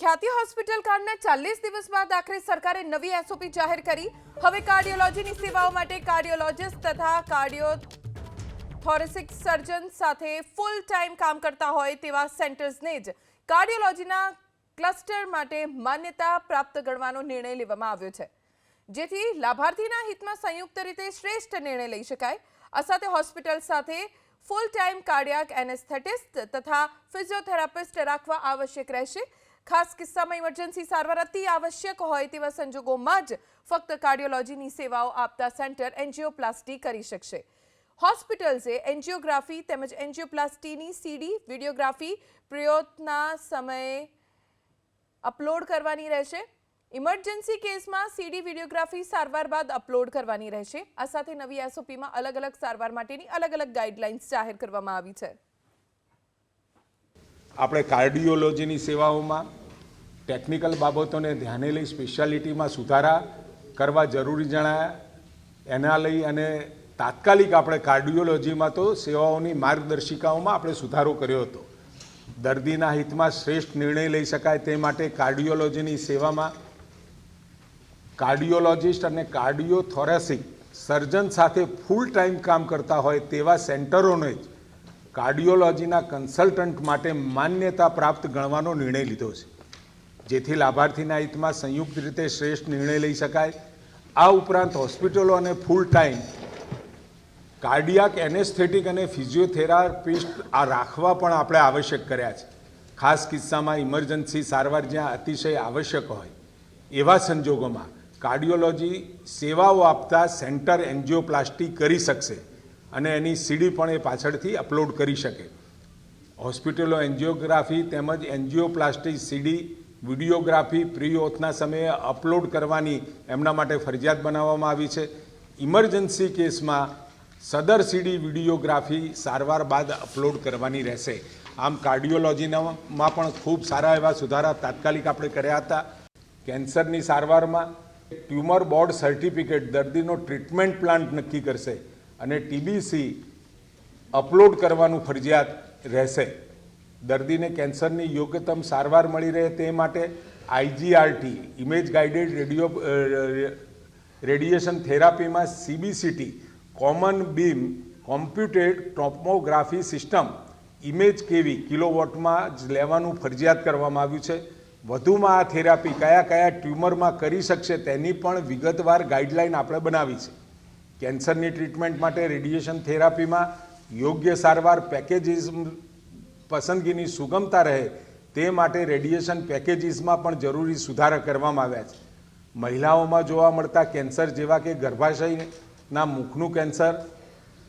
ખ્યાતિ હોસ્પિટલ કાંડના 40 દિવસ બાદ આખરે સરકારે નવી એસઓપી જાહેર કરી। હવે કાર્ડિયોલોજીની સેવાઓ માટે કાર્ડિયોલોજિસ્ટ તથા કાર્ડિયોથોરેસિક સર્જન સાથે ફૂલ ટાઈમ કામ કરતા હોય તેવા સેન્ટર્સને જ કાર્ડિયોલોજીના ક્લસ્ટર માટે માન્યતા પ્રાપ્ત ગણવાનો નિર્ણય લેવામાં આવ્યો છે, જેથી લાભાર્થીના હિતમાં સંયુક્ત રીતે શ્રેષ્ઠ નિર્ણય લઈ શકાય। આ સાથે હોસ્પિટલ સાથે ફૂલ ટાઈમ કાર્ડિયાક એનેસ્થેટિસ્ટ તથા ફિઝિયોથેરાપિસ્ટ રાખવા આવશ્યક રહેશે। ખાસ કિસ્સામાં ઇમરજન્સી સારવાર અતિ આવશ્યક હોય તેવા સંજોગોમાં જ ફક્ત કાર્ડિયોલોજીની સેવાઓ આપતા સેન્ટર એન્જિયોપ્લાસ્ટી કરી શકશે। હોસ્પિટલ્સે એન્જિયોગ્રાફી તેમજ એન્જિયોપ્લાસ્ટીની સીડી વિડિયોગ્રાફી પ્રયોગના સમયે અપલોડ કરવાની રહેશે। ઇમરજન્સી કેસમાં સીડી વિડિયોગ્રાફી સારવાર બાદ અપલોડ કરવાની રહેશે। આ સાથે નવી એસઓપીમાં અલગ અલગ સારવાર માટેની અલગ અલગ ગાઈડલાઇન્સ જાહેર કરવામાં આવી છે। આપણે કાર્ડિયોલોજીની સેવાઓમાં ટેકનિકલ બાબતોને ધ્યાને લઈ સ્પેશિયાલિટીમાં સુધારા કરવા જરૂરી જણાયા। એના લઈ અને તાત્કાલિક આપણે કાર્ડિયોલોજીમાં તો સેવાઓની માર્ગદર્શિકાઓમાં આપણે સુધારો કર્યો હતો। દર્દીના હિતમાં શ્રેષ્ઠ નિર્ણય લઈ શકાય તે માટે કાર્ડિયોલોજીની સેવામાં કાર્ડિયોલોજિસ્ટ અને કાર્ડિયોથોરેસિક સર્જન સાથે ફૂલ ટાઈમ કામ કરતા હોય તેવા સેન્ટરોને જ કાર્ડિયોલોજીના કન્સલ્ટન્ટ માટે માન્યતા પ્રાપ્ત ગણવાનો નિર્ણય લીધો છે, જેથી લાભાર્થીના હિતમાં સંયુક્ત રીતે શ્રેષ્ઠ નિર્ણય લઈ શકાય। આ ઉપરાંત હોસ્પિટલો અને ફૂલ ટાઈમ કાર્ડિયાક એનેસ્થેટિક અને ફિઝિયોથેરાપિસ્ટ આ રાખવા પણ આપણે આવશ્યક કર્યા છે। ખાસ કિસ્સામાં ઇમરજન્સી સારવાર જ્યાં અતિશય આવશ્યક હોય એવા સંજોગોમાં કાર્ડિયોલોજી સેવાઓ આપતા સેન્ટર એન્જિયોપ્લાસ્ટી કરી શકશે અને એની સીડી પણ એ પાછળથી અપલોડ કરી શકે। હોસ્પિટલો એન્જિયોગ્રાફી તેમજ એન્જિયોપ્લાસ્ટી સીડી વિડિયોગ્રાફી પ્રી-ઓથના સમયે અપલોડ કરવાની એમના માટે ફરજિયાત બનાવવામાં આવી છે। ઇમરજન્સી કેસમાં સદર સીડી વિડિયોગ્રાફી સારવાર બાદ અપલોડ કરવાની રહેશે। આમ કાર્ડિયોલોજીમાં પણ ખૂબ સારા એવા સુધારા તાત્કાલિક આપણે કર્યા હતા। કેન્સરની સારવારમાં ટ્યુમર બોર્ડ સર્ટિફિકેટ દર્દીનો ટ્રીટમેન્ટ પ્લાન નક્કી કરશે અને ટીબીસી અપલોડ કરવાનું ફરજિયાત રહેશે। દર્દીને કેન્સરની યોગ્યતમ સારવાર મળી રહે તે માટે આઈજીઆરટી ઇમેજ ગાઇડેડ રેડિયેશન થેરાપીમાં CBCT cone beam computed tomography system image kV કિલોવોટમાં જ લેવાનું ફરજિયાત કરવામાં આવ્યું છે। વધુમાં આ થેરાપી કયા કયા ટ્યુમરમાં કરી શકશે તેની પણ વિગતવાર ગાઈડલાઇન આપણે બનાવી છે। કેન્સરની ટ્રીટમેન્ટ માટે રેડિયેશન થેરાપીમાં યોગ્ય સારવાર પેકેજીસ પસંદગીની સુગમતા રહે તે માટે રેડિયેશન પેકેજીસમાં પણ જરૂરી સુધારા કરવામાં આવ્યા છે। મહિલાઓમાં જોવા મળતા કેન્સર જેવા કે ગર્ભાશયના મુખનું કેન્સર,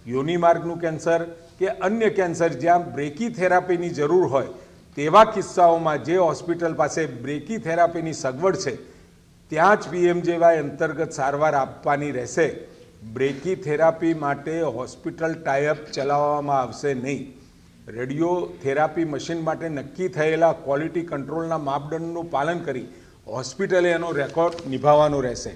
યોનિમાર્ગનું કેન્સર કે અન્ય કેન્સર જ્યાં બ્રેકી થેરાપીની જરૂર હોય તેવા કિસ્સાઓમાં જે હોસ્પિટલ પાસે બ્રેકી થેરાપીની સગવડ છે ત્યાં જ પીએમજેવાય અંતર્ગત સારવાર આપવાની રહેશે। બ્રેકી થેરાપી માટે હોસ્પિટલ ટાઈઅપ ચલાવવામાં આવશે નહીં। રેડિયોથેરાપી મશીન માટે નક્કી થયેલા ક્વોલિટી કંટ્રોલના માપદંડનું પાલન કરી હોસ્પિટલે એનો રેકોર્ડ નિભાવવાનો રહેશે।